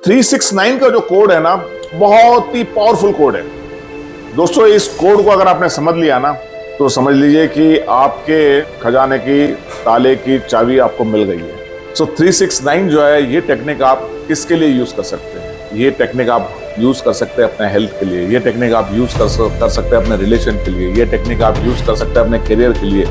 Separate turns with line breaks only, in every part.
369 का जो कोड है ना, बहुत ही पावरफुल कोड है दोस्तों। इस कोड को अगर आपने समझ लिया ना, तो समझ लीजिए कि आपके खजाने की ताले की चाबी आपको मिल गई है। सो 369 जो है, ये टेक्निक आप किसके लिए यूज कर सकते हैं? ये टेक्निक आप यूज कर सकते हैं अपने हेल्थ के लिए, ये टेक्निक आप यूज कर सकते हैं अपने रिलेशन के लिए, ये टेक्निक आप यूज कर सकते हैं अपने करियर के लिए,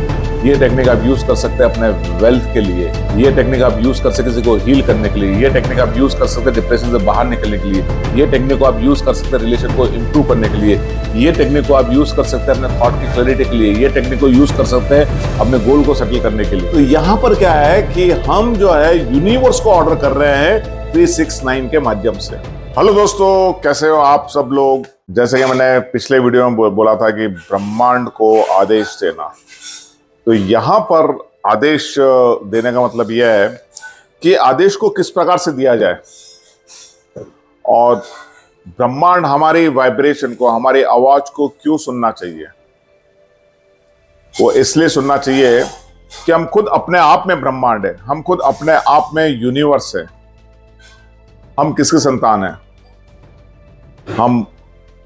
ये टेक्निक आप यूज कर सकते हैं अपने वेल्थ के लिए, ये टेक्निक आप यूज कर सकते हैं किसी को हील करने के लिए, ये टेक्निक आप यूज कर सकते हैं डिप्रेशन से बाहर निकलने के लिए, ये टेक्निक को आप यूज कर सकते हैं रिलेशन को इंप्रूव करने के लिए, ये टेक्निक को आप यूज कर सकते हैं अपने थॉट की क्लैरिटी के लिए, ये टेक्निक को यूज कर सकते हैं अपने गोल को सेटल करने के लिए। तो यहाँ पर क्या है कि हम जो है यूनिवर्स को ऑर्डर कर रहे हैं 369 के माध्यम से। हेलो दोस्तों, कैसे हो आप सब लोग? जैसे कि मैंने पिछले वीडियो में बोला था कि ब्रह्मांड को आदेश देना, तो यहां पर आदेश देने का मतलब यह है कि आदेश को किस प्रकार से दिया जाए, और ब्रह्मांड हमारी वाइब्रेशन को, हमारी आवाज को क्यों सुनना चाहिए। वो इसलिए सुनना चाहिए कि हम खुद अपने आप में ब्रह्मांड है, हम खुद अपने आप में यूनिवर्स है। हम किसके संतान हैं? हम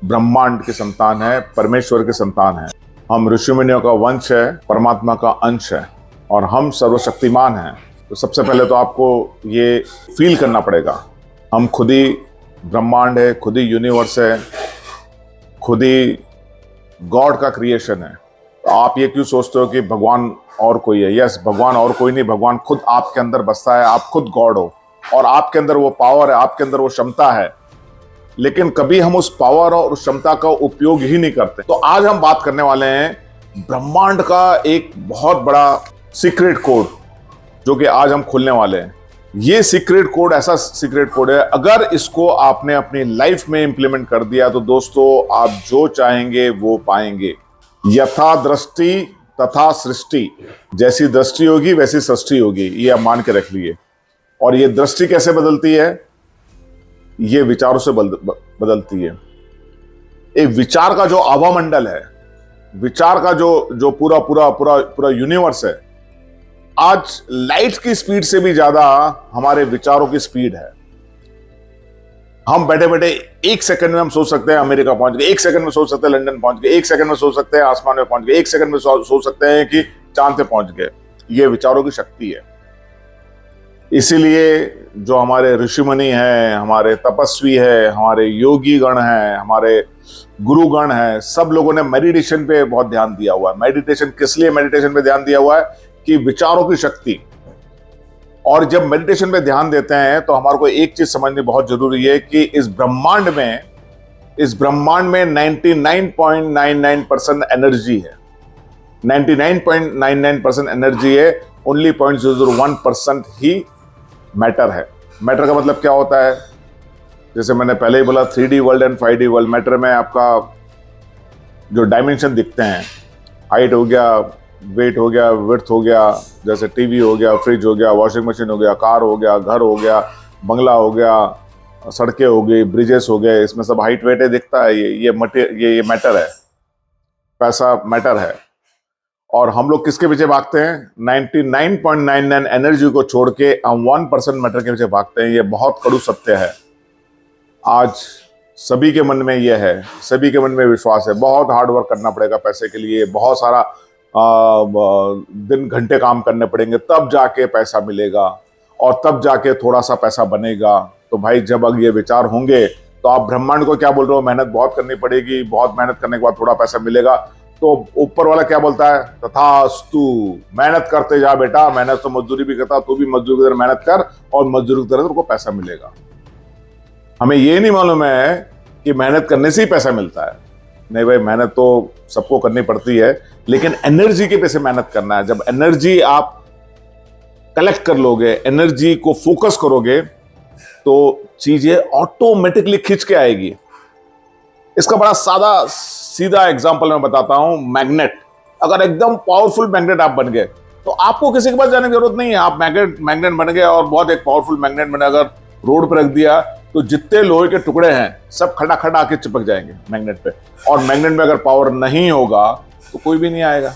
ब्रह्मांड के संतान हैं, परमेश्वर के संतान हैं। हम ऋषि मुनियों का वंश है, परमात्मा का अंश है, और हम सर्वशक्तिमान हैं। तो सबसे पहले तो आपको ये फील करना पड़ेगा, हम खुद ही ब्रह्मांड है, खुद ही यूनिवर्स है, खुद ही गॉड का क्रिएशन है। तो आप ये क्यों सोचते हो कि भगवान और कोई है? यस, भगवान और कोई नहीं, भगवान खुद आपके अंदर बसता है। आप खुद गॉड हो और आपके अंदर वो पावर है, आपके अंदर वो क्षमता है, लेकिन कभी हम उस पावर और उस क्षमता का उपयोग ही नहीं करते। तो आज हम बात करने वाले हैं ब्रह्मांड का एक बहुत बड़ा सीक्रेट कोड, जो कि आज हम खोलने वाले हैं। ये सीक्रेट कोड ऐसा सीक्रेट कोड है, अगर इसको आपने अपनी लाइफ में इंप्लीमेंट कर दिया तो दोस्तों, आप जो चाहेंगे वो पाएंगे। यथा दृष्टि तथा सृष्टि, जैसी दृष्टि होगी वैसी सृष्टि होगी, ये आप मान के रख लिए। और ये दृष्टि कैसे बदलती है? ये विचारों से बदलती है। एक विचार का जो आभामंडल है, विचार का जो पूरा पूरा पूरा पूरा यूनिवर्स है, आज लाइट की स्पीड से भी ज्यादा हमारे विचारों की स्पीड है। हम बैठे बैठे एक सेकंड में हम सोच सकते हैं अमेरिका पहुंच गए, एक सेकंड में सोच सकते हैं लंदन पहुंच गए, एक सेकंड में सोच सकते हैं आसमान में पहुंच गए, एक सेकंड में सोच सकते हैं कि चांद पे पहुंच गए। ये विचारों की शक्ति है। इसीलिए जो हमारे ऋषि मुनि हैं, हमारे तपस्वी है, हमारे योगी गण हैं, हमारे गुरुगण हैं, सब लोगों ने मेडिटेशन पे बहुत ध्यान दिया हुआ है। मेडिटेशन किस लिए मेडिटेशन पे ध्यान दिया हुआ है? कि विचारों की शक्ति। और जब मेडिटेशन पे ध्यान देते हैं तो हमारे को एक चीज समझनी बहुत जरूरी है कि इस ब्रह्मांड में 99.99% एनर्जी है। 99.99% एनर्जी है, ओनली 0.001% ही मैटर है। मैटर का मतलब क्या होता है? जैसे मैंने पहले ही बोला, 3D world and 5D world. Matter में आपका जो डायमेंशन दिखते हैं, हाइट हो गया, वेट हो गया, विड्थ हो गया, जैसे टीवी हो गया, फ्रिज हो गया, वॉशिंग मशीन हो गया, कार हो गया, घर हो गया, बंगला हो गया, सड़कें हो गई, ब्रिजेस हो गए, इसमें सब हाइट वेट है दिखता है। ये मैटर है, पैसा मैटर है। और हम लोग किसके पीछे भागते हैं? 99.99 एनर्जी को छोड़ के हम 1% मैटर के पीछे भागते हैं। ये बहुत कड़ू सत्य है। आज सभी के मन में यह है, सभी के मन में विश्वास है। बहुत हार्ड वर्क करना पड़ेगा पैसे के लिए, बहुत सारा दिन घंटे काम करने पड़ेंगे, तब जाके पैसा मिलेगा, और तब जाके थोड़ा सा पैसा बनेगा। तो भाई, जब अगर ये विचार होंगे तो आप ब्रह्मांड को क्या बोल रहे हो? मेहनत बहुत करनी पड़ेगी, बहुत मेहनत करने के बाद थोड़ा पैसा मिलेगा। तो ऊपर वाला क्या बोलता है? तथास्तु, मेहनत करते जा बेटा, मेहनत तो मजदूरी भी करता, तू भी मजदूरी की तरह मेहनत कर, और मजदूरी की तरह तुमको पैसा मिलेगा। हमें ये नहीं मालूम है कि मेहनत करने से ही पैसा मिलता है। नहीं भाई, मेहनत तो सबको करनी पड़ती है, लेकिन एनर्जी के पैसे मेहनत करना है। जब एनर्जी आप कलेक्ट कर लोगे, एनर्जी को फोकस करोगे, तो चीजें ऑटोमेटिकली खींच के आएगी। इसका बड़ा सादा सीधा एग्जांपल मैं बताता हूं। मैग्नेट, अगर एकदम पावरफुल मैग्नेट आप बन गए तो आपको किसी के पास जाने की जरूरत नहीं है। आप मैग्नेट बन गए और बहुत एक पावरफुल मैग्नेट बने, अगर रोड पर रख दिया तो जितने लोहे के टुकड़े हैं सब खड़ा खड़ा आके चिपक जाएंगे मैग्नेट पे। और मैग्नेट में अगर पावर नहीं होगा तो कोई भी नहीं आएगा,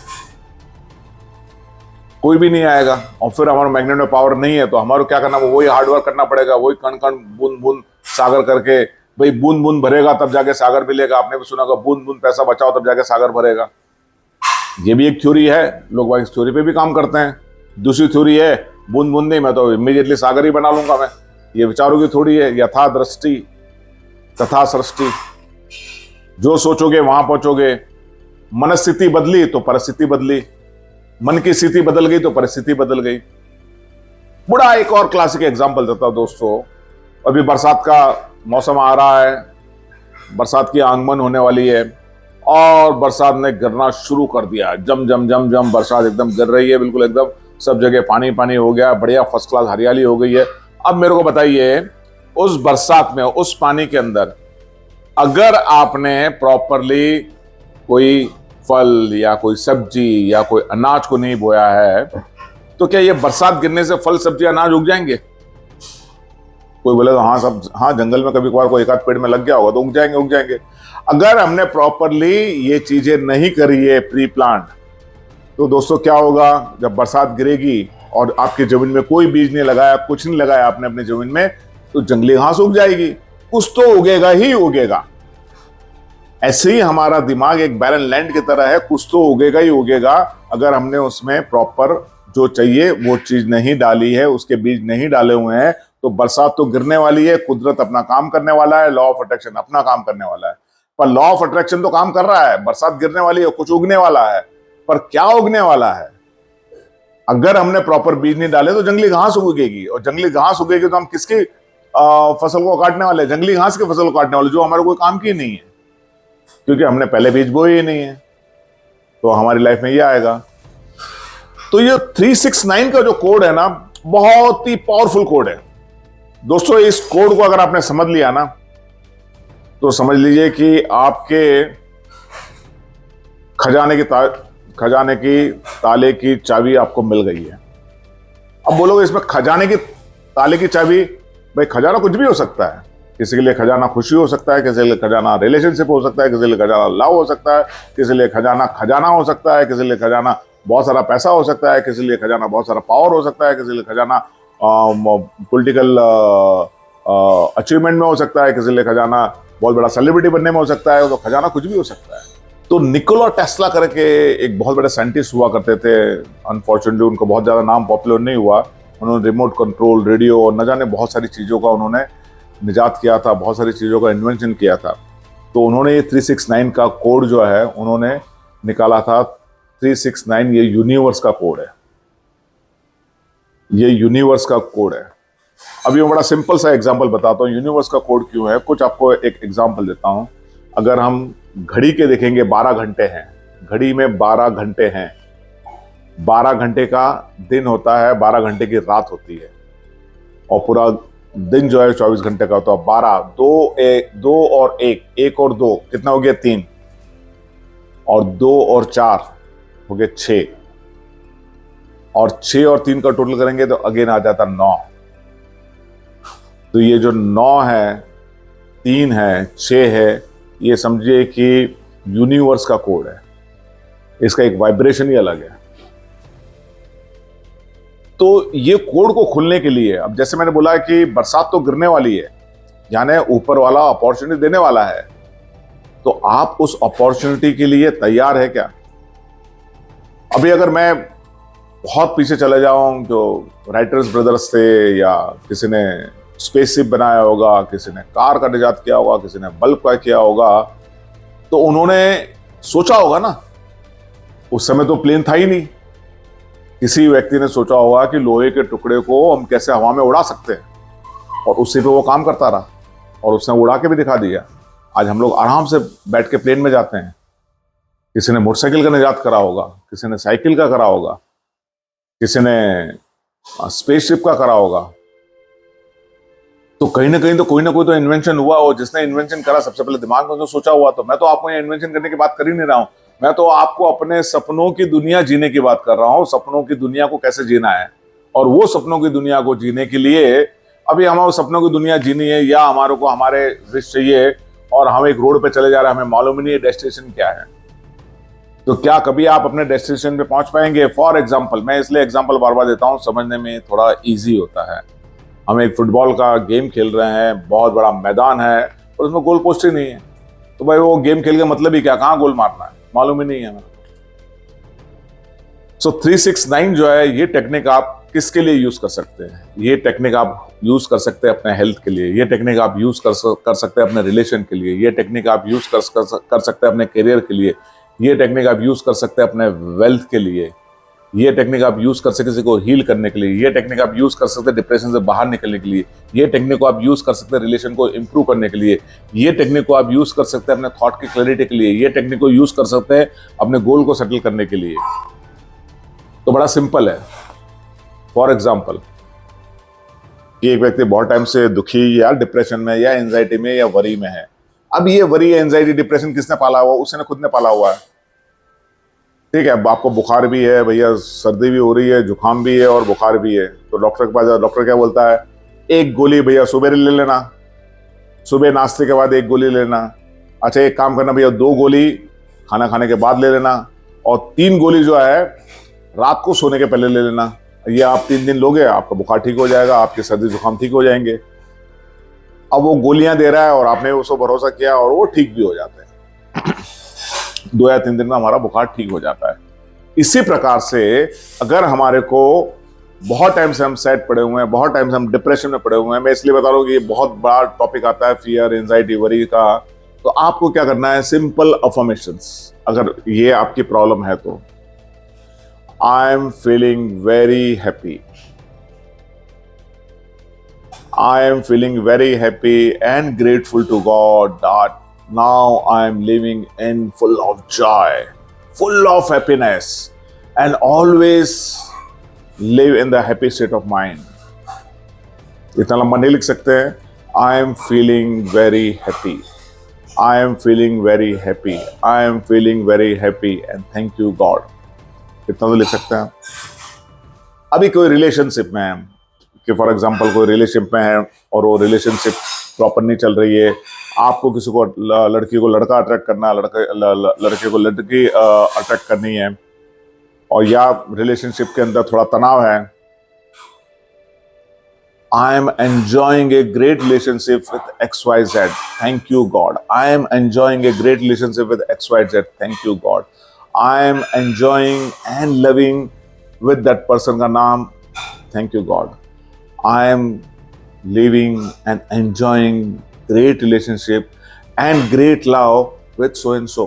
कोई भी नहीं आएगा। और फिर हमारे मैग्नेट में पावर नहीं है तो हमारे क्या करना, वही हार्डवर्क करना पड़ेगा, वही कण कण बूंद बूंद सागर करके, भाई बूंद बूंद भरेगा तब जाके सागर मिलेगा। आपने भी सुना होगा बूंद बूंद पैसा बचाओ तब जाके सागर भरेगा। ये भी एक थ्योरी है, लोग भाई इस थ्योरी पे भी काम करते हैं। दूसरी थ्योरी है बूंद बूंद नहीं, मैं तो इमीडिएटली सागर ही बना लूंगा मैं। ये विचारों की थ्योरी है, यथा दृष्टि तथा सृष्टि। जो सोचोगे वहां पहुंचोगे। मनस्थिति बदली तो परिस्थिति बदली, मन की स्थिति बदल गई तो परिस्थिति बदल गई। बड़ा एक और क्लासिक एग्जांपल देता हूं दोस्तों। अभी बरसात का मौसम आ रहा है, बरसात की आगमन होने वाली है और बरसात ने गिरना शुरू कर दिया। जम जम जम जम बरसात एकदम गिर रही है, बिल्कुल एकदम सब जगह पानी पानी हो गया, बढ़िया फर्स्ट क्लास हरियाली हो गई है। अब मेरे को बताइए, उस बरसात में उस पानी के अंदर अगर आपने प्रॉपरली कोई फल या कोई सब्जी या कोई अनाज को नहीं बोया है तो क्या ये बरसात गिरने से फल सब्जी अनाज उग जाएंगे? कोई बोले तो हाँ सब, हाँ जंगल में कभी कभार कोई एक आध पेड़ में लग गया होगा तो उग जाएंगे, उग जाएंगे। अगर हमने प्रॉपरली ये चीजें नहीं करी है प्री प्लांट, तो दोस्तों क्या होगा? जब बरसात गिरेगी और आपकी जमीन में कोई बीज नहीं लगाया, कुछ नहीं लगाया आपने अपनी जमीन में, तो जंगली घास उग जाएगी, कुछ तो उगेगा ही उगेगा। ऐसे ही हमारा दिमाग एक बैरन लैंड की तरह है, कुछ तो उगेगा ही उगेगा। अगर हमने उसमें प्रॉपर जो चाहिए वो चीज नहीं डाली है, उसके बीज नहीं डाले हुए हैं, तो बरसात तो गिरने वाली है, कुदरत अपना काम करने वाला है, लॉ ऑफ अट्रैक्शन अपना काम करने वाला है। पर लॉ ऑफ अट्रैक्शन तो काम कर रहा है, बरसात गिरने वाली है, कुछ उगने वाला है, पर क्या उगने वाला है? अगर हमने प्रॉपर बीज नहीं डाले तो जंगली घास उगेगी, और जंगली घास उगेगी तो हम किसकी फसल को काटने वाले? जंगली घास की फसल को काटने वाले, जो हमारे कोई काम की नहीं है, क्योंकि हमने पहले बीज बोए ही नहीं है। तो हमारी लाइफ में ये आएगा। तो ये 369 का जो कोड है ना, बहुत ही पावरफुल कोड है दोस्तों। इस कोड को अगर आपने समझ लिया ना, तो समझ लीजिए कि आपके खजाने की ताले की चाबी आपको मिल गई है। अब बोलोगे इसमें खजाने की ताले की चाबी, भाई खजाना कुछ भी हो सकता है। किसी के लिए खजाना खुशी हो सकता है, किसी के लिए खजाना रिलेशनशिप हो सकता है, किसी के लिए खजाना लव हो सकता है, किसी के लिए खजाना हो सकता है, किसी के लिए खजाना बहुत सारा पैसा हो सकता है, किसी के लिए खजाना बहुत सारा पावर हो सकता है, किसी के लिए खजाना पॉलिटिकल अचीवमेंट में हो सकता है, किसी के लिए खजाना बहुत बड़ा सेलिब्रिटी बनने में हो सकता है। तो खजाना कुछ भी हो सकता है। तो निकोला टेस्ला करके एक बहुत बड़े साइंटिस्ट हुआ करते थे। अनफॉर्चुनेटली उनको बहुत ज्यादा नाम पॉपुलर नहीं हुआ। उन्होंने रिमोट कंट्रोल, रेडियो और न जाने बहुत सारी चीजों का उन्होंने निजात किया था, बहुत सारी चीजों का इन्वेंशन किया था। तो उन्होंने ये 369 का कोड जो है उन्होंने निकाला था। 369 ये यूनिवर्स का कोड है, ये यूनिवर्स का कोड है। अभी मैं बड़ा सिंपल सा एग्जांपल बताता हूँ यूनिवर्स का कोड क्यों है। कुछ आपको एक एग्जांपल देता हूँ। अगर हम घड़ी के देखेंगे, 12 घंटे हैं, घड़ी में 12 घंटे हैं। 12 घंटे का दिन होता है, 12 घंटे की रात होती है, और पूरा दिन जो है 24 घंटे का होता है। 12, 2 और 1 और 2 कितना हो गया? 3, और 2 और 4 हो गए 6, और 6 और 3 का टोटल करेंगे तो अगेन आ जाता 9। तो ये जो 9 है, 3 है, 6 है, ये समझिए कि यूनिवर्स का कोड है। इसका एक वाइब्रेशन ही अलग है। तो ये कोड को खुलने के लिए, अब जैसे मैंने बोला कि बरसात तो गिरने वाली है, यानी ऊपर वाला अपॉर्चुनिटी देने वाला है, तो आप उस अपॉर्चुनिटी के लिए तैयार है क्या? अभी अगर मैं बहुत पीछे चले जाऊं, जो राइटर्स ब्रदर्स थे, या किसी ने स्पेसशिप बनाया होगा, किसी ने कार का निजात किया होगा, किसी ने बल्ब का किया होगा, तो उन्होंने सोचा होगा ना, उस समय तो प्लेन था ही नहीं। किसी व्यक्ति ने सोचा होगा कि लोहे के टुकड़े को हम कैसे हवा में उड़ा सकते हैं, और उसी पे वो काम करता रहा, और उसने उड़ा के भी दिखा दिया। आज हम लोग आराम से बैठ के प्लेन में जाते हैं। किसी ने मोटरसाइकिल का निजात करा होगा, किसी ने साइकिल का करा होगा, किसी ने स्पेसशिप का करा होगा। तो कहीं ना कहीं तो कोई ना कोई तो इन्वेंशन हुआ, और जिसने इन्वेंशन करा सबसे पहले दिमाग में तो सोचा हुआ। तो मैं तो आपको यहाँ इन्वेंशन करने की बात कर ही नहीं रहा हूँ, मैं तो आपको अपने सपनों की दुनिया जीने की बात कर रहा हूँ। सपनों की दुनिया को कैसे जीना है, और वो सपनों की दुनिया को जीने के लिए अभी हमारे सपनों की दुनिया जीनी है, या हमारे को हमारे रिश्ते चाहिए और हम एक रोड पे चले जा रहे हैं, हमें मालूम ही नहीं है डेस्टिनेशन क्या है। तो क्या कभी आप अपने डेस्टिनेशन पे पहुंच पाएंगे? फॉर एग्जाम्पल, मैं इसलिए एग्जाम्पल बार बार देता हूँ, समझने में थोड़ा ईजी होता है। हम एक फुटबॉल का गेम खेल रहे हैं, बहुत बड़ा मैदान है और उसमें गोल पोस्ट ही नहीं है, तो भाई वो गेम खेल के मतलब ही क्या, कहाँ गोल मारना है, मालूम ही नहीं है हमें। सो 369 जो है, ये टेक्निक आप किसके लिए यूज कर सकते हैं? ये टेक्निक आप यूज कर सकते हैं अपने हेल्थ के लिए, ये टेक्निक आप यूज कर सकते हैं अपने रिलेशन के लिए, ये टेक्निक आप यूज कर सकते हैं अपने करियर के लिए, ये टेक्निक आप यूज कर सकते हैं अपने वेल्थ के लिए, ये टेक्निक आप यूज कर सकते किसी को हील करने के लिए, ये टेक्निक आप यूज कर सकते हैं डिप्रेशन से बाहर निकलने के लिए, ये टेक्निक को आप यूज कर सकते हैं रिलेशन को इंप्रूव करने के लिए, ये टेक्निक को आप यूज कर सकते हैं अपने थॉट की क्लैरिटी के लिए, ये टेक्निक को यूज कर सकते हैं अपने गोल को सेटल करने के लिए। तो बड़ा सिंपल है। फॉर एग्जाम्पल, एक व्यक्ति बहुत टाइम से दुखी या डिप्रेशन में या एंजाइटी में या वरी में है। अब ये वरी, एंजाइटी, डिप्रेशन किसने पाला हुआ? उसने खुद ने पाला हुआ है। ठीक है, अब आपको बुखार भी है भैया, सर्दी भी हो रही है, जुकाम भी है और बुखार भी है, तो डॉक्टर के पास जाओ, डॉक्टर क्या बोलता है? एक गोली भैया सुबह ले लेना, सुबह नाश्ते के बाद एक गोली लेना। अच्छा, एक काम करना भैया, 2 गोली खाना खाने के बाद ले लेना और 3 गोली जो है रात को सोने के पहले ले लेना। ये आप 3 दिन लोगे, आपका बुखार ठीक हो जाएगा, आपके सर्दी जुकाम ठीक हो जाएंगे। अब वो गोलियां दे रहा है और आपने उसको भरोसा किया और वो ठीक भी हो जाते हैं। 2 या 3 दिन में हमारा बुखार ठीक हो जाता है। इसी प्रकार से अगर हमारे को बहुत टाइम से हम सैड पड़े हुए हैं, बहुत टाइम से हम डिप्रेशन में पड़े हुए हैं, मैं इसलिए बता रहा हूँ कि ये बहुत बड़ा टॉपिक आता है फियर, एंजाइटी, वरी का, तो आपको क्या करना है? Simple affirmations. अगर ये आपकी प्रॉब्लम है तो I am feeling very happy. I am feeling very happy and grateful to God that now I am living in full of joy, full of happiness, and always live in the happy state of mind. इतना लंबा नहीं लिख सकते हैं। I am feeling very happy. I am feeling very happy. I am feeling very happy and thank you God. इतना तो लिख सकते हैं। अभी कोई रिलेशनशिप में है कि फॉर एग्जांपल कोई रिलेशनशिप में है और वो रिलेशनशिप प्रॉपर नहीं चल रही है, आपको किसी को, लड़की को लड़का अट्रैक्ट करना है, लड़के को लड़की अट्रैक्ट करनी है, और या रिलेशनशिप के अंदर थोड़ा तनाव है। I am enjoying a great relationship with XYZ. Thank you God. I am enjoying a great relationship with XYZ. Thank you God. I am enjoying and loving with that person का नाम, thank you God. I am living and enjoying great relationship and great love with so and so.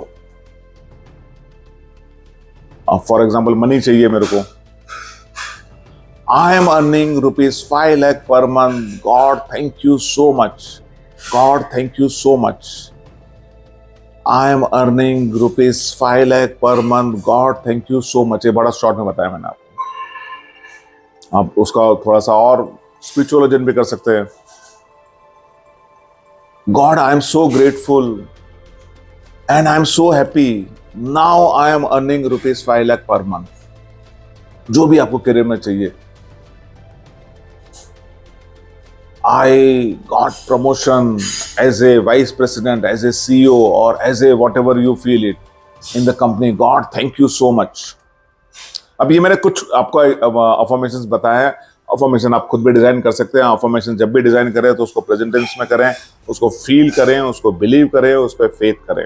For example, money चाहिए मेरे को। I am earning rupees 5 lakh per month. God, thank you so much. God, thank you so much. I am earning rupees 5 lakh per month. God, thank you so much. ये बड़ा short में बताया मैंने आपको। आप उसका थोड़ा सा और स्पिरिचुअलिज्म भी कर सकते हैं। God, I am so grateful and I am so happy. Now I am earning rupees 5 lakh per month. जो भी आपको करियर में चाहिए। I got promotion as a vice president, as a CEO, or as a whatever you feel it in the company. God, thank you so much. अब ये मैंने कुछ आपको अफर्मेशंस बताए हैं। अफर्मेशन आप खुद भी डिजाइन कर सकते हैं। अफर्मेशन जब भी डिजाइन करें तो उसको प्रेजेंट टेंस में करें, उसको फील करें, उसको बिलीव करें, उस पर फेथ करें।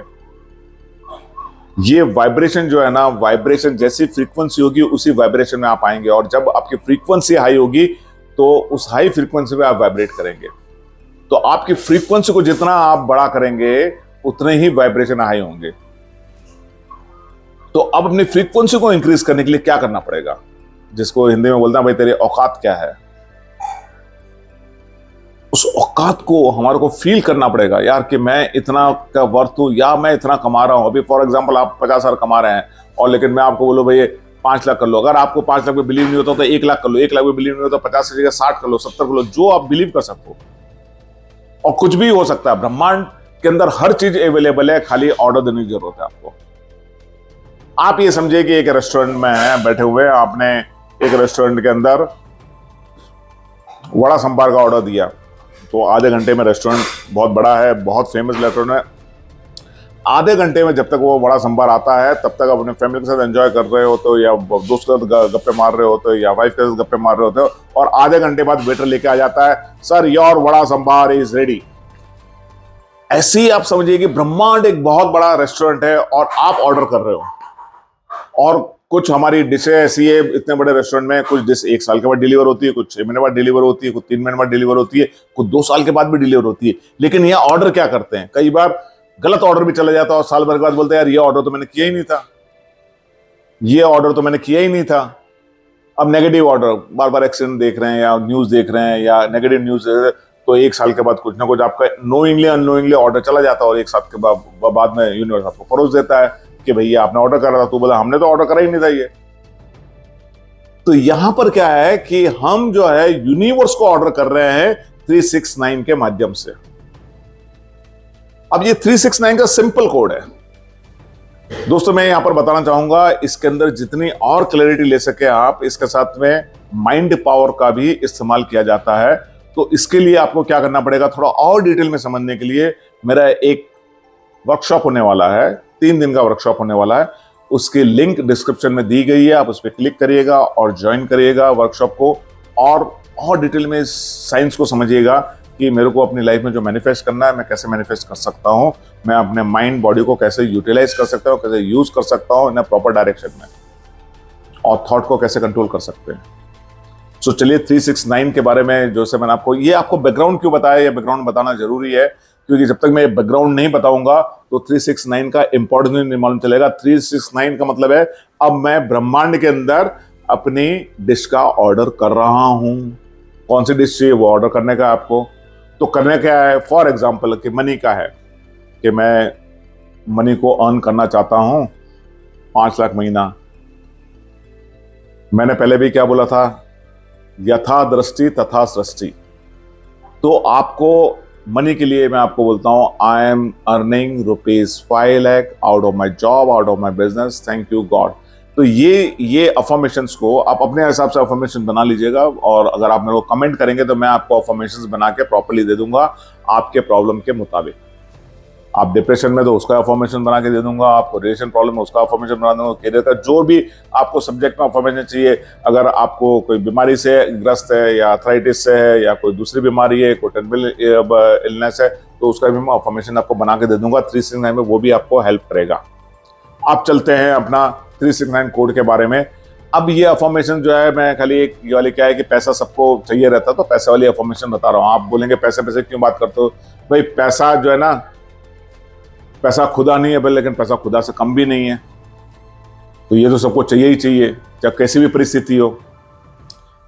ये वाइब्रेशन जो है ना, वाइब्रेशन जैसी फ्रीक्वेंसी होगी उसी वाइब्रेशन में आप आएंगे, और जब आपकी फ्रीक्वेंसी हाई होगी तो उस हाई फ्रीक्वेंसी पे आप वाइब्रेट करेंगे। तो आपकी फ्रीक्वेंसी को जितना आप बड़ा करेंगे उतने ही वाइब्रेशन हाई होंगे। तो अब अपनी फ्रीक्वेंसी को इंक्रीज करने के लिए क्या करना पड़ेगा, जिसको हिंदी में बोलते हैं भाई तेरी औकात क्या है। उस औकात को हमारे को फील करना पड़ेगा यार, कि मैं इतना का वर्थ हूं या मैं इतना कमा रहा हूं। अभी फॉर एग्जांपल आप 50,000 कमा रहे हैं और लेकिन मैं आपको बोलूं भाई 5 लाख कर लो। अगर आपको 5 लाख में बिलीव नहीं होता तो 1 लाख कर लो, 1 लाख में बिलीव नहीं होता 50 की जगह 60 कर लो, 70 कर लो, जो आप बिलीव कर सकते हो। और कुछ भी हो सकता है, ब्रह्मांड के अंदर हर चीज अवेलेबल है, खाली ऑर्डर देने की जरूरत है आपको। आप ये समझिए कि एक रेस्टोरेंट में है बैठे हुए, आपने एक रेस्टोरेंट के अंदर वड़ा संभार का ऑर्डर दिया, तो आधे घंटे में रेस्टोरेंट बहुत बड़ा है, बहुत फेमस रेस्टोरेंट है। आधे घंटे में जब तक वो वड़ा संभार आता है तब तक आप अपने फैमिली के साथ एंजॉय कर रहे होते हो, या दोस्त के साथ गप्पे मार रहे होते हो, या वाइफ के साथ गप्पे मार रहे होते हो, और आधे घंटे बाद वेटर लेके आ जाता है, सर योर वड़ा संभार इज रेडी। ऐसे ही आप समझिए कि ब्रह्मांड एक बहुत बड़ा रेस्टोरेंट है और आप ऑर्डर कर रहे हो, और कुछ हमारी डिशें ऐसी है इतने बड़े रेस्टोरेंट में, कुछ डिश 1 साल के बाद डिलीवर होती है, कुछ 6 महीने बाद डिलीवर होती है, कुछ 3 महीने बाद डिलीवर होती है, कुछ 2 साल के बाद भी डिलीवर होती है। लेकिन ये ऑर्डर क्या करते हैं, कई बार गलत ऑर्डर भी चला जाता है और साल भर के बाद बोलते हैं यार ये ऑर्डर तो मैंने किया ही नहीं था, ये ऑर्डर तो मैंने किया ही नहीं था। अब नेगेटिव ऑर्डर, बार बार एक्सीडेंट देख रहे हैं या न्यूज देख रहे हैं या नेगेटिव न्यूज देख रहे हैं, तो 1 साल के बाद कुछ ना कुछ आपका नोइंगली अननोइंगली ऑर्डर चला जाता है, और 1 साल के बाद में यूनिवर्स आपको परोस देता है कि भैया आपने ऑर्डर करा था, तो बोला हमने तो ऑर्डर करा ही नहीं था ये। तो यहां पर क्या है कि हम जो है यूनिवर्स को ऑर्डर कर रहे हैं 369 के माध्यम से। अब ये 369 का सिंपल कोड है दोस्तों, मैं यहां पर बताना चाहूंगा, इसके अंदर जितनी और क्लैरिटी ले सके आप, इसके साथ में माइंड पावर का भी इस्तेमाल किया जाता है। तो इसके लिए आपको क्या करना पड़ेगा, थोड़ा और डिटेल में समझने के लिए मेरा एक वर्कशॉप होने वाला है, 3 दिन का वर्कशॉप होने वाला है, उसकी लिंक डिस्क्रिप्शन में दी गई है, आप उस पर क्लिक करिएगा और ज्वाइन करिएगा वर्कशॉप को, और डिटेल में इस साइंस को समझिएगा कि मेरे को अपनी लाइफ में जो मैनिफेस्ट करना है, मैं कैसे मैनिफेस्ट कर सकता हूं, मैं अपने माइंड बॉडी को कैसे यूटिलाइज कर सकता हूं, कैसे यूज कर सकता हूं इन प्रॉपर डायरेक्शन में, और थॉट को कैसे कंट्रोल कर सकते हैं। सो चलिए 369 के बारे में जो से मैंने आपको बैकग्राउंड क्यों बताया, ये बैकग्राउंड बताना जरूरी है, क्योंकि जब तक मैं ये बैकग्राउंड नहीं बताऊंगा तो 369 का इंपॉर्टेंस नहीं मालूम चलेगा। 369 का मतलब है अब मैं ब्रह्मांड के अंदर अपनी डिश का ऑर्डर कर रहा हूं। कौन सी डिश चाहिए वो ऑर्डर करने का आपको, तो करने क्या है, फॉर एग्जाम्पल कि मनी का है कि मैं मनी को अर्न करना चाहता हूं 5 लाख महीना। मैंने पहले भी क्या बोला था, यथा दृष्टि तथा सृष्टि। तो आपको मनी के लिए मैं आपको बोलता हूं, आई am earning ₹5 lakh out of my job, out of my business, thank you God. तो ये अफर्मेशंस को आप अपने हिसाब से अफर्मेशन बना लीजिएगा, और अगर आप मेरे को कमेंट करेंगे तो मैं आपको अफर्मेशंस बना के प्रॉपर्ली दे दूंगा आपके प्रॉब्लम के मुताबिक। आप डिप्रेशन में तो उसका अफर्मेशन बना के दे दूंगा, आपको रिलेशन प्रॉब्लम है उसका अफर्मेशन बना दूंगा, करियर का जो भी आपको सब्जेक्ट में अफर्मेशन चाहिए, अगर आपको कोई बीमारी से ग्रस्त है या अर्थराइटिस से है या कोई दूसरी बीमारी है, कोई टर्मिनल इलनेस है, तो उसका भी मैं अफर्मेशन आपको बना के दे दूंगा 369 में, वो भी आपको हेल्प करेगा। आप चलते हैं अपना 369 कोड के बारे में। अब ये अफर्मेशन जो है, मैं खाली एक ये वाली क्या है कि पैसा सबको चाहिए रहता है, तो पैसे वाली अफर्मेशन बता रहा हूँ। आप बोलेंगे पैसे पैसे क्यों बात करते हो, भाई पैसा जो है ना, पैसा खुदा नहीं है भाई, लेकिन पैसा खुदा से कम भी नहीं है, तो ये तो सबको चाहिए ही चाहिए, चाहे कैसी भी परिस्थिति हो।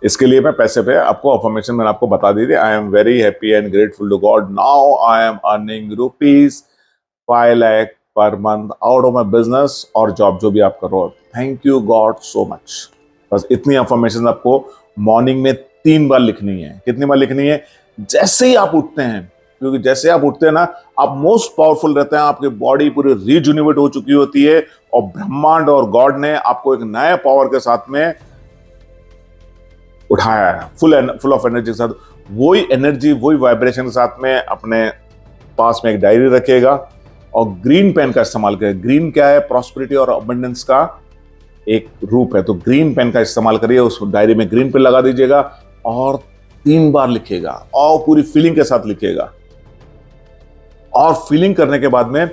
इसके लिए मैं पैसे पे आपको अफर्मेशन मैंने आपको बता दी थी, I am very happy and grateful to God, now I am earning ₹5 lakh per month out of my business और जॉब जो भी आप करो, thank you God so much. बस इतनी अफर्मेशन आपको मॉर्निंग में 3 बार लिखनी है। कितनी बार लिखनी है, जैसे ही आप उठते हैं, क्योंकि जैसे आप उठते हैं ना, आप मोस्ट पावरफुल रहते हैं, आपकी बॉडी पूरी रीजुनिवेट हो चुकी होती है, और ब्रह्मांड और गॉड ने आपको एक नए पावर के साथ में उठाया है, फुल ऑफ एनर्जी के साथ। वही एनर्जी, वही वाइब्रेशन के साथ में अपने पास में एक डायरी रखिएगा और ग्रीन पेन का इस्तेमाल करिए। ग्रीन क्या है, प्रॉस्पेरिटी और अबंडेंस का एक रूप है, तो ग्रीन पेन का इस्तेमाल करिए, उस डायरी में ग्रीन पेन लगा दीजिएगा और 3 बार लिखिएगा और पूरी फीलिंग के साथ लिखिएगा। और फीलिंग करने के बाद में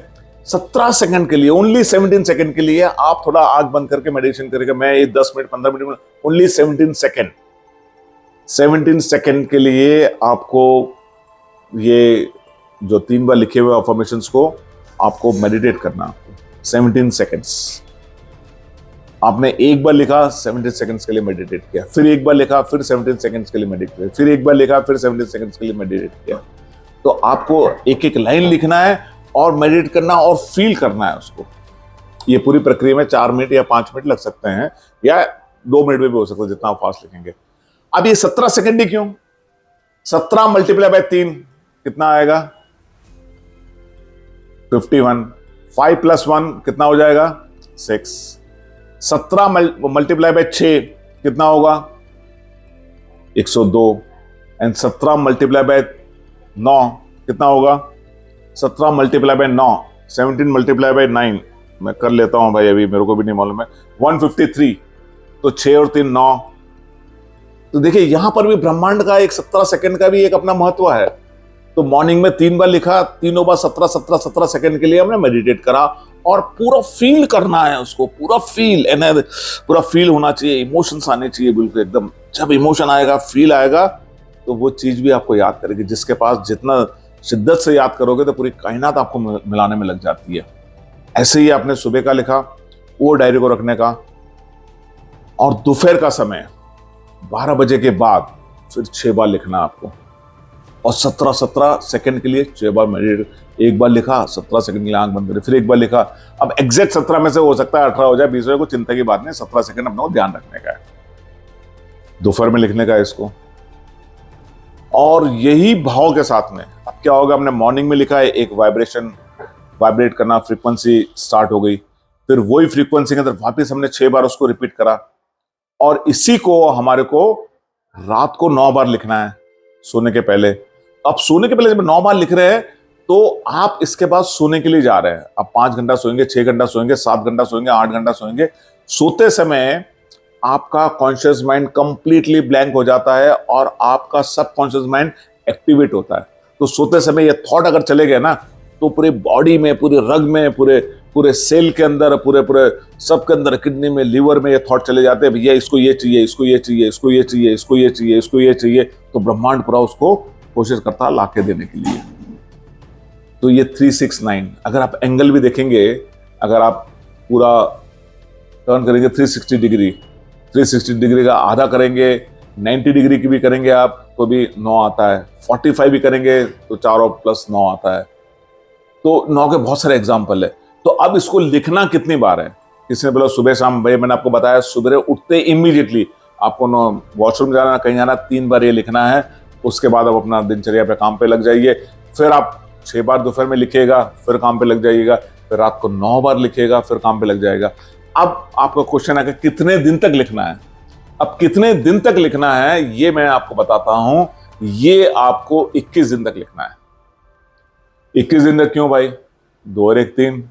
17 सेकंड के लिए, ओनली 17 सेकंड के लिए आप थोड़ा आंख बंद करके मेडिटेशन करेगा। मैं ये 10 मिनट 15 मिनट में, ओनली 17 सेकंड के लिए आपको ये जो 3 बार लिखे हुए अफर्मेशंस को आपको मेडिटेट करना। 17 सेकंड्स आपने एक बार लिखा, 17 सेकंड्स के लिए मेडिटेट किया, फिर एक बार लिखा, फिर 17 सेकंड्स के लिए मेडिटेट किया, फिर एक बार लिखा, फिर 17 सेकंड्स के लिए मेडिटेट किया। तो आपको एक एक लाइन लिखना है और मेडिटेट करना और फील करना है उसको। ये पूरी प्रक्रिया में 4 मिनट या 5 मिनट लग सकते हैं, या 2 मिनट में भी हो सकता है, जितना आप फास्ट लिखेंगे। अब ये 17 सेकंड ही क्यों, 17 मल्टीप्लाई बाय 3 कितना आएगा, 51। 5 + 1 कितना हो जाएगा, 6। 17 मल्टीप्लाई बाय 6 कितना होगा, 102। एंड 17 मल्टीप्लाई बाय 9 कितना होगा, 17 मल्टीप्लाई बाय 9 17 मल्टीप्लाई बाई 9 मैं कर लेता हूं भाई, अभी मेरे को भी नहीं मालूम है, 153। तो 6 और 3 9। तो देखिए यहां पर भी ब्रह्मांड का एक 17 सेकंड का भी एक अपना महत्व है। तो मॉर्निंग में 3 बार लिखा, तीनों बार 17 सेकंड के लिए हमने मेडिटेट करा, और पूरा फील करना है उसको, पूरा फील होना चाहिए, इमोशंस आने चाहिए बिल्कुल एकदम। जब इमोशन आएगा, फील आएगा, तो वो चीज भी आपको याद करेगी। जिसके पास जितना शिद्दत से याद करोगे तो पूरी कायनात आपको मिलाने में लग जाती है। ऐसे ही आपने सुबह का लिखा, वो डायरी को रखने का, और दोपहर का समय 12 बजे के बाद फिर 6 बार लिखना आपको, और 17 सेकंड के लिए 6 बार मेडिटेट। एक बार लिखा, 17 सेकंड के लिए आंख बंद करी, फिर एक बार लिखा। अब एग्जैक्ट 17 में से हो सकता है 18 हो जाए, 20 हो जाए, कोई चिंता की बात नहीं। 17 सेकंड अपने को ध्यान रखने का है, दोपहर में लिखने का है इसको। और यही भाव के साथ में अब क्या होगा, हमने मॉर्निंग में लिखा है, एक वाइब्रेट करना, फ्रीक्वेंसी स्टार्ट हो गई। फिर वही फ्रीक्वेंसी के अंदर वापस हमने 6 बार उसको रिपीट करा, और इसी को हमारे को रात को 9 बार लिखना है सोने के पहले। अब सोने के पहले जब 9 बार लिख रहे हैं, तो आप इसके बाद सोने के लिए जा रहे हैं। आप 5 घंटा सोएंगे, 6 घंटा सोएंगे, 7 घंटा सोएंगे, 8 घंटा सोएंगे। सोते समय आपका कॉन्शियस माइंड कंप्लीटली ब्लैंक हो जाता है, और आपका सबकॉन्शियस माइंड एक्टिवेट होता है। तो सोते समय ये थॉट अगर चले गए ना, तो पूरे बॉडी में, पूरे रग में, पूरे सेल के अंदर, पूरे सब के अंदर, किडनी में, लीवर में ये थॉट चले जाते हैं, भैया इसको ये चाहिए, इसको ये चाहिए, इसको ये चाहिए, इसको ये चाहिए, इसको ये चाहिए। तो ब्रह्मांड पूरा उसको कोशिश करता है लाके देने के लिए। तो ये 369, अगर आप एंगल भी देखेंगे, अगर आप पूरा टर्न करेंगे 360 डिग्री, 360 डिग्री का आधा करेंगे, 90 डिग्री की भी करेंगे आप, तो भी 9 आता है। 45 भी करेंगे तो 4 और प्लस 9 आता है। तो 9 के बहुत सारे एग्जाम्पल है। तो अब इसको लिखना कितनी बार है? किसी ने बोला सुबह शाम, भाई मैंने आपको बताया सुबह उठते इमीडिएटली आपको वॉशरूम जाना, कहीं जाना, 3 बार ये लिखना है। उसके बाद आप अपना दिनचर्या पे काम पे लग जाइए। फिर आप 6 बार दोपहर में लिखिएगा, फिर काम पे लग जाइएगा। फिर रात को 9 बार लिखिएगा, फिर काम पे लग जाएगा। अब आपका क्वेश्चन है कि कितने दिन तक लिखना है? अब कितने दिन तक लिखना है ये मैं आपको बताता हूं। ये आपको 21 दिन तक लिखना है। 21 दिन तक क्यों भाई? 2 और 1 3।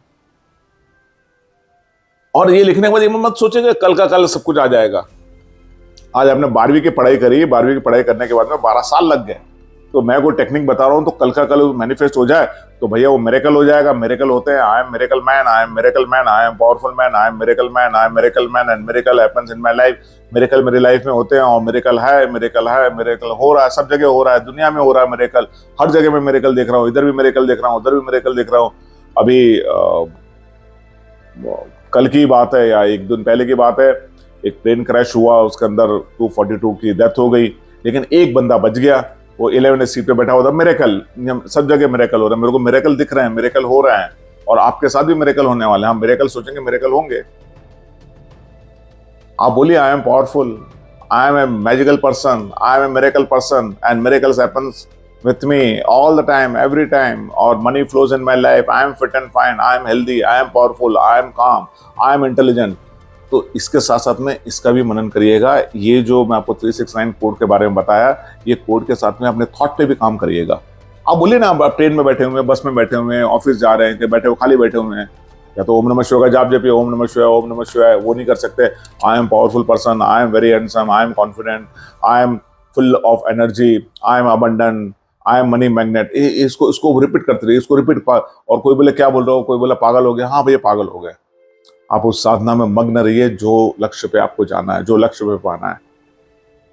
और ये लिखने के बाद ये मत सोचेगा कल का कल सब कुछ आ जाएगा। आज आपने 12वीं की पढ़ाई करी, 12वीं की पढ़ाई करने के बाद में 12 साल लग गए, तो मैं कोई टेक्निक बता रहा हूं तो कल का कल मैनिफेस्ट हो जाए तो भैया वो मिरेकल हो जाएगा। मिरेकल होते हैं, I am miracle man, I am miracle man, I am powerful man, I am miracle man, I am miracle man, and miracle happens in my life. Miracle मेरी लाइफ में होते हैं, और मिरेकल है, मिरेकल है, miracle हो रहा है, सब जगह हो रहा है, दुनिया में हो रहा है मिरेकल। हर जगह में मिरेकल देख रहा हूँ, इधर भी मिरेकल देख रहा हूँ, उधर भी मिरेकल देख रहा हूँ। अभी कल की बात है या 1 दिन पहले की बात है, एक प्लेन क्रैश हुआ, उसके अंदर 242 की डेथ हो गई, लेकिन एक बंदा बच गया, वो 11 सीट पे बैठा हुआ था। मिरेकल, सब जगह मिरेकल हो रहा है, मेरे को मिरेकल दिख रहे हैं, मिरेकल हो रहे हैं, और आपके साथ भी मिरेकल होने वाले हैं। हम मिरेकल सोचेंगे, मिरेकल होंगे। आप बोलिए I am powerful, I am a magical person, I am a miracle person, and miracles happens with me all the time, every time, or money flows in my life, I am fit and fine, I am healthy, I am powerful, I am calm, I am intelligent। तो इसके साथ साथ में इसका भी मनन करिएगा। ये जो मैं आपको 369 कोड के बारे में बताया, ये कोड के साथ में अपने थॉट पे भी काम करिएगा। आप बोलिए ना, आप ट्रेन में बैठे हुए हैं, बस में बैठे हुए हैं, ऑफिस जा रहे हैं, बैठे हुए खाली बैठे हुए हैं, या तो ओम नमः शिवाय का जाप जपिए, ओम नमः शिवाय, ओम नमः शिवाय, वो नहीं कर सकते। आई am powerful person, I am very handsome, I am confident, I am full of energy, I am abundant, I am money magnet. इसको रिपीट करते रहिए, इसको रिपीट। और कोई बोले क्या बोल रहा हो, कोई बोला पागल हो गया। हाँ भैया पागल हो गए। आप उस साधना में मग्न रहिए जो लक्ष्य पे आपको जाना है, जो लक्ष्य पे पाना है।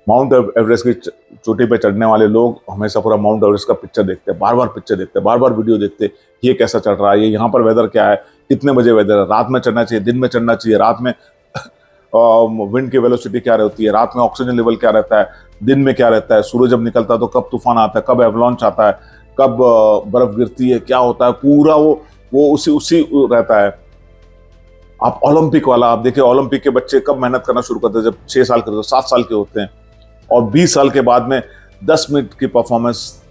माउंट एवरेस्ट की चोटी पे चढ़ने वाले लोग हमेशा पूरा माउंट एवरेस्ट का पिक्चर देखते हैं, बार बार पिक्चर देखते हैं, बार बार वीडियो देखते हैं, ये कैसा चढ़ रहा है, ये यहाँ पर वेदर क्या है, कितने बजे वेदर है, रात में चढ़ना चाहिए, दिन में चढ़ना चाहिए, रात में विंड की वेलोसिटी क्या रहती है, रात में ऑक्सीजन लेवल क्या रहता है, दिन में क्या रहता है, सूरज जब निकलता है तो कब तूफान आता है, कब एवलॉन्च आता है, कब बर्फ गिरती है, क्या होता है, पूरा वो उसी रहता है। आप ओलंपिक वाला आप देखिए, ओलंपिक के बच्चे कब मेहनत करना शुरू करते हैं? जब 6 साल के, 7 साल के होते हैं, और 20 साल के बाद में 10 मिनट की परफॉर्मेंस,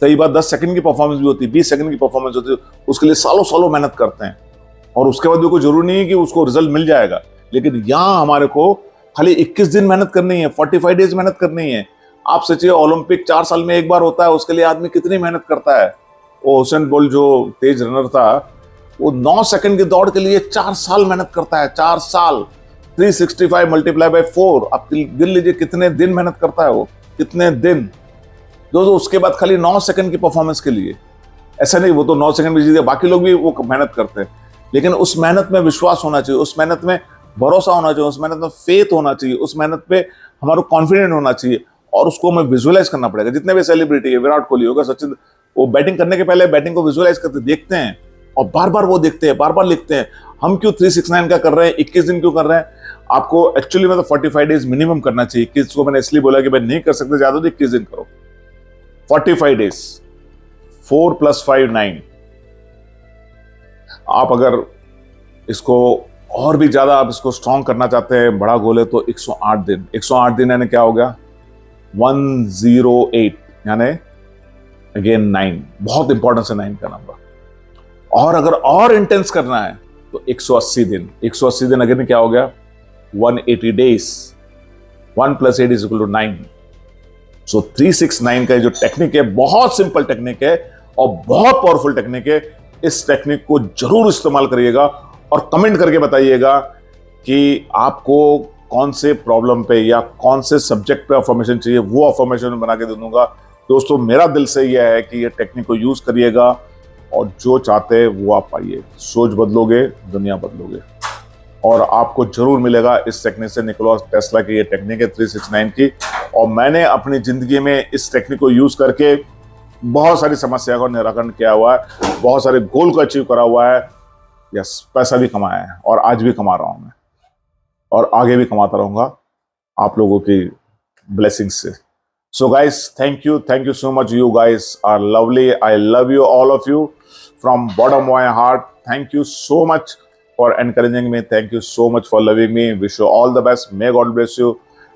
कई बार 10 सेकंड की परफॉर्मेंस भी होती है, 20 सेकंड की परफॉर्मेंस होती है, उसके लिए सालों सालों मेहनत करते हैं, और उसके बाद भी कोई जरूरी नहीं है कि उसको रिजल्ट मिल जाएगा। लेकिन यहाँ हमारे को खाली 21 दिन मेहनत करनी है, 45 डेज मेहनत करनी है। आप सोचिए ओलंपिक 4 साल में एक बार होता है, उसके लिए आदमी कितनी मेहनत करता है। वो हुसैन बोल्ट जो तेज रनर था, वो 9 सेकंड की दौड़ के लिए 4 साल मेहनत करता है, 4 साल। 365 मल्टीप्लाई बाय 4, आप गिन लीजिए कितने दिन मेहनत करता है वो, कितने दिन। दोस्तों उसके बाद खाली 9 सेकंड की परफॉर्मेंस के लिए, ऐसा नहीं वो तो 9 सेकंड में जीते, बाकी लोग भी वो मेहनत करते हैं, लेकिन उस मेहनत में विश्वास होना चाहिए, उस मेहनत में भरोसा होना चाहिए, उस मेहनत में फेथ होना चाहिए, उस मेहनत पे हमारा कॉन्फिडेंट होना चाहिए, और उसको हमें विजुअलाइज करना पड़ेगा। जितने भी सेलिब्रिटी है, विराट कोहली होगा, सचिन, वो बैटिंग करने के पहले बैटिंग को विजुअलाइज करते देखते हैं, और बार बार वो देखते हैं, बार बार लिखते हैं, हम क्यों 369 का कर रहे हैं, 21 दिन क्यों कर रहे हैं। आपको एक्चुअली में तो 45 डेज मिनिमम करना चाहिए। 21 को मैंने इसलिए बोला कि भाई नहीं कर सकते ज्यादा तो 21 दिन करो, 45 डेज, 4 + 5 9। आप अगर इसको और भी ज्यादा आप इसको स्ट्रॉन्ग करना चाहते हैं, बड़ा गोल है, तो 108 दिन, 108 दिन यानी क्या हो गया, 108 यानी अगेन 9, बहुत इंपॉर्टेंस है 9 का नंबर। और अगर और इंटेंस करना है तो 180 दिन, 180 दिन अगेन क्या हो गया, 180 डेज, 1 + 8 = 9। सो 369 का जो टेक्निक है बहुत सिंपल टेक्निक है और बहुत पावरफुल टेक्निक है। इस टेक्निक को जरूर इस्तेमाल करिएगा और कमेंट करके बताइएगा कि आपको कौन से प्रॉब्लम पे या कौन से सब्जेक्ट पे अफर्मेशन चाहिए, वो अफर्मेशन बना के दे दूंगा। दोस्तों मेरा दिल से यह है कि ये टेक्निक को यूज करिएगा और जो चाहते हैं वो आप पाइए। सोच बदलोगे, दुनिया बदलोगे, और आपको जरूर मिलेगा इस टेक्निक से। निकोला टेस्ला की ये टेक्निक है 369 की, और मैंने अपनी जिंदगी में इस टेक्निक को यूज करके बहुत सारी समस्या का निराकरण किया हुआ है, बहुत सारे गोल को अचीव करा हुआ है, यस, पैसा भी कमाया है, और आज भी कमा रहा हूं मैं, और आगे भी कमाता रहूंगा आप लोगों की ब्लेसिंग्स से। So guys, thank you so much. You guys are lovely. I love you, all of you, from bottom of my heart. Thank you so much for encouraging me. Thank you so much for loving me. Wish you all the best. May God bless you,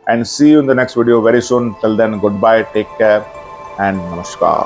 and see you in the next video very soon. Till then, goodbye, take care, and namaskar.